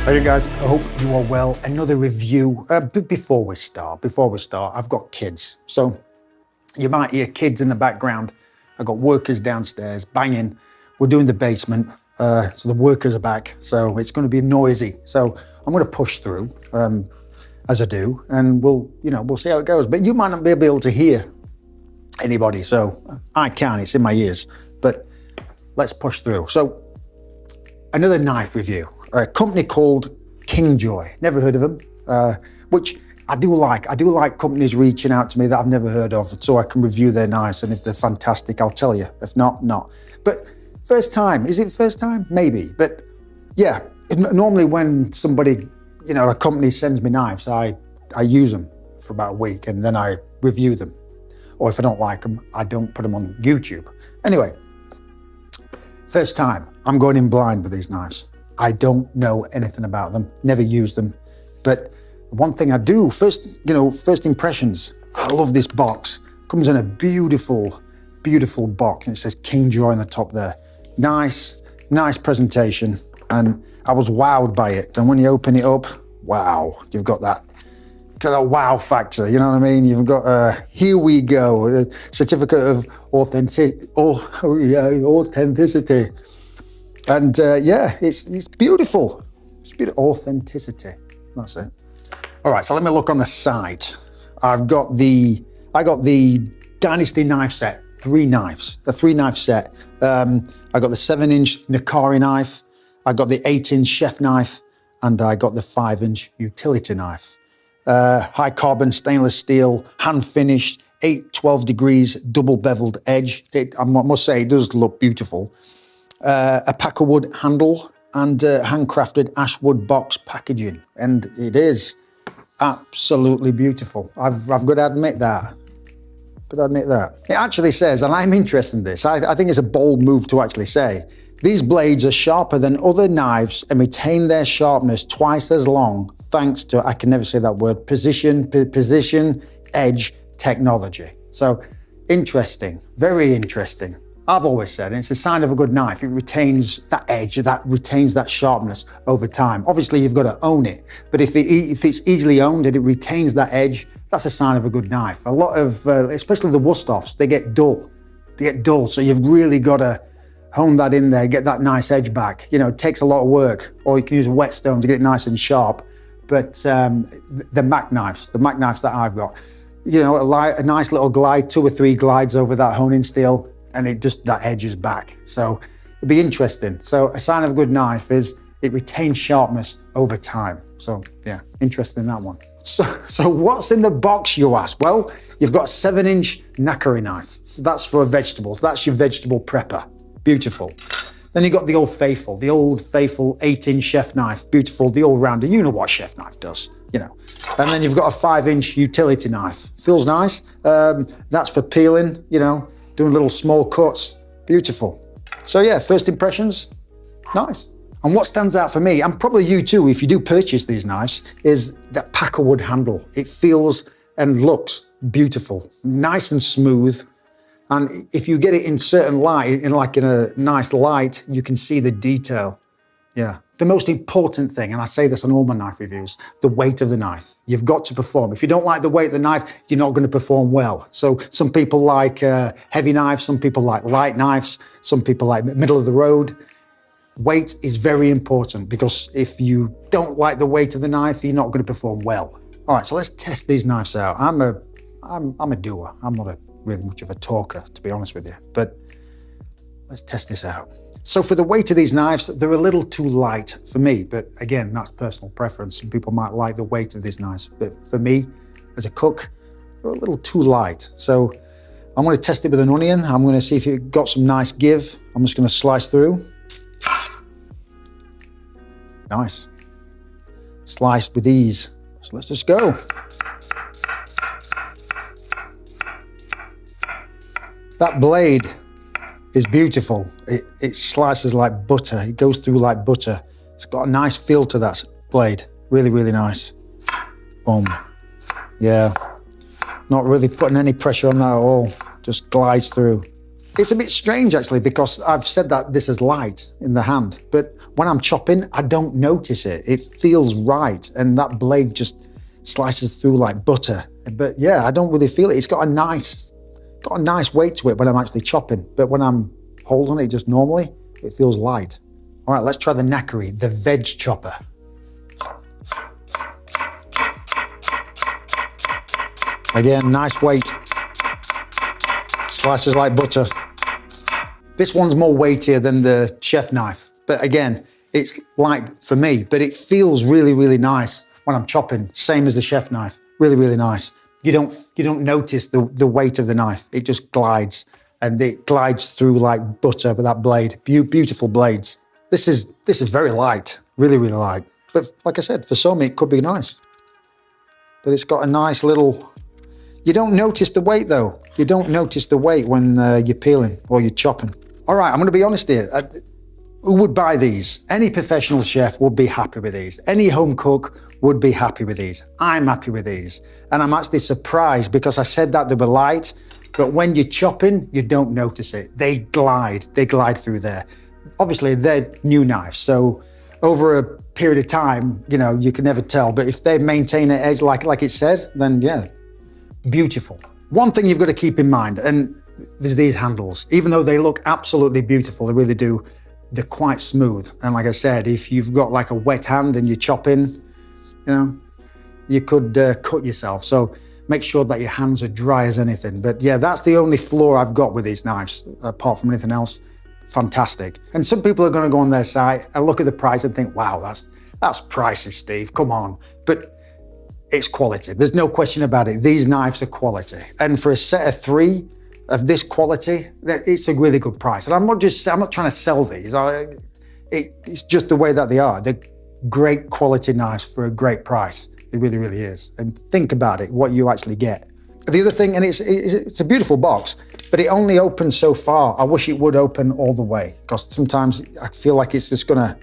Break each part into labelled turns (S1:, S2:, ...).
S1: Hey guys, I hope you are well. Another review. Before we start, I've got kids. So you might hear kids in the background. I've got workers downstairs banging. We're doing the basement. So the workers are back. So it's going to be noisy. So I'm going to push through as I do, and we'll see how it goes. But you might not be able to hear anybody. So I can, it's in my ears, but let's push through. So another knife review. A company called Okingjoy. Never heard of them, which I do like. I do like companies reaching out to me that I've never heard of, so I can review their knives, and if they're fantastic, I'll tell you. If not, not. But first time, is it first time? Maybe, but yeah. Normally when somebody, a company sends me knives, I use them for about a week, and then I review them. Or if I don't like them, I don't put them on YouTube. Anyway, first time, I'm going in blind with these knives. I don't know anything about them, never used them. But one thing I do, first impressions, I love this box. Comes in a beautiful, beautiful box, and it says Okingjoy on the top there. Nice presentation, and I was wowed by it. And when you open it up, wow, you've got that wow factor, you know what I mean? You've got, here we go, a certificate of authenticity. And yeah, it's beautiful. It's beautiful. Authenticity. That's it. All right, so let me look on the side. I got the Dynasty knife set, 3 knives, a 3-knife set. I got the 7-inch Nakiri knife. I got the 8-inch chef knife, and I got the 5-inch utility knife. High carbon stainless steel, hand finished, 8-12 degrees, double beveled edge. I must say, it does look beautiful. A packerwood handle and handcrafted ashwood box packaging, and it is absolutely beautiful. I've got to admit that. It actually says, and I'm interested in this, I think it's a bold move to actually say, these blades are sharper than other knives and retain their sharpness twice as long thanks to, I can never say that word, precision edge technology. So interesting, very interesting. I've always said, and it's a sign of a good knife, it retains that edge, retains that sharpness over time. Obviously, you've got to own it, but if it's easily owned and it retains that edge, that's a sign of a good knife. A lot of, especially the Wusthoffs, they get dull. So you've really got to hone that in there, get that nice edge back. It takes a lot of work, or you can use a whetstone to get it nice and sharp. But the Mac knives that I've got, a nice little glide, 2 or 3 glides over that honing steel, and that edge is back. So it'd be interesting. So a sign of a good knife is it retains sharpness over time. So yeah, interesting, that one. So what's in the box, you ask? Well, you've got a 7-inch Nakiri knife. So that's for vegetables. That's your vegetable prepper. Beautiful. Then you've got the old faithful 8-inch chef knife. Beautiful, the all-rounder. You know what a chef knife does, And then you've got a 5-inch utility knife. Feels nice. That's for peeling, doing little small cuts. Beautiful. So yeah, first impressions, nice. And what stands out for me, and probably you too, if you do purchase these knives, is that packerwood handle. It feels and looks beautiful, nice and smooth. And if you get it in certain light, in a nice light, you can see the detail. Yeah. The most important thing, and I say this on all my knife reviews, the weight of the knife. You've got to perform. If you don't like the weight of the knife, you're not going to perform well. So some people like heavy knives, some people like light knives, some people like middle of the road. Weight is very important, because if you don't like the weight of the knife, you're not going to perform well. All right, so let's test these knives out. I'm a doer. I'm not really much of a talker, to be honest with you, but let's test this out. So for the weight of these knives, they're a little too light for me, but again, that's personal preference. Some people might like the weight of these knives, but for me, as a cook, they're a little too light. So I'm going to test it with an onion. I'm going to see if it got some nice give. I'm just going to slice through. Nice. Sliced with ease. So let's just go. That blade is beautiful. It slices like butter. It goes through like butter. It's got a nice feel to that blade. Really, really nice. Boom. Yeah. Not really putting any pressure on that at all. Just glides through. It's a bit strange actually, because I've said that this is light in the hand, but when I'm chopping, I don't notice it. It feels right, and that blade just slices through like butter. But yeah, I don't really feel it. It's got a nice weight to it when I'm actually chopping, but when I'm holding it just normally, it feels light. All right, let's try the Nakiri, the veg chopper. Again, nice weight. Slices like butter. This one's more weightier than the chef knife, but again, it's light for me, but it feels really, really nice when I'm chopping. Same as the chef knife, really, really nice. You don't notice the weight of the knife. It just glides, and it glides through like butter with that blade. Beautiful blades. This is very light, really, really light. But like I said, for some it could be nice. But it's got a nice little. You don't notice the weight though. You don't notice the weight when you're peeling or you're chopping. All right, I'm going to be honest here. Who would buy these? Any professional chef would be happy with these. Any home cook would be happy with these. I'm happy with these. And I'm actually surprised because I said that they were light, but when you're chopping, you don't notice it. They glide through there. Obviously, they're new knives, so over a period of time, you know, you can never tell. But if they maintain an edge like it said, then yeah, beautiful. One thing you've got to keep in mind, and there's these handles, even though they look absolutely beautiful, they really do, they're quite smooth. And like I said, if you've got like a wet hand and you're chopping, you know, you could cut yourself. So make sure that your hands are dry as anything. But yeah, that's the only flaw I've got with these knives, apart from anything else. Fantastic. And some people are going to go on their site and look at the price and think, wow, that's pricey, Steve, come on. But it's quality. There's no question about it. These knives are quality. And for a set of 3 of this quality, it's a really good price. And I'm not trying to sell these. It's just the way that they are. They're great quality knives for a great price. It really, really is. And think about it, what you actually get. The other thing, and it's a beautiful box, but it only opens so far. I wish it would open all the way, because sometimes I feel like it's just gonna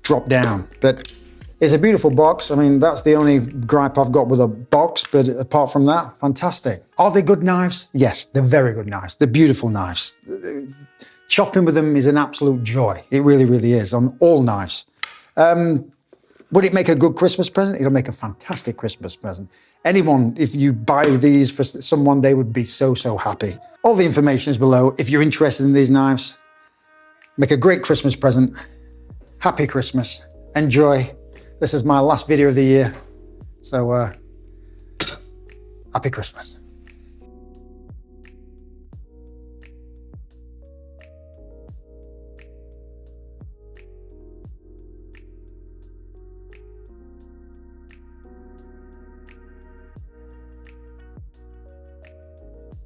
S1: drop down. But it's a beautiful box. I mean, that's the only gripe I've got with a box, but apart from that, fantastic. Are they good knives? Yes, they're very good knives. They're beautiful knives. Chopping with them is an absolute joy. It really, really is, on all knives. Would it make a good Christmas present? It'll make a fantastic Christmas present. Anyone, if you buy these for someone, they would be so, so happy. All the information is below. If you're interested in these knives, make a great Christmas present. Happy Christmas. Enjoy. This is my last video of the year. So, happy Christmas.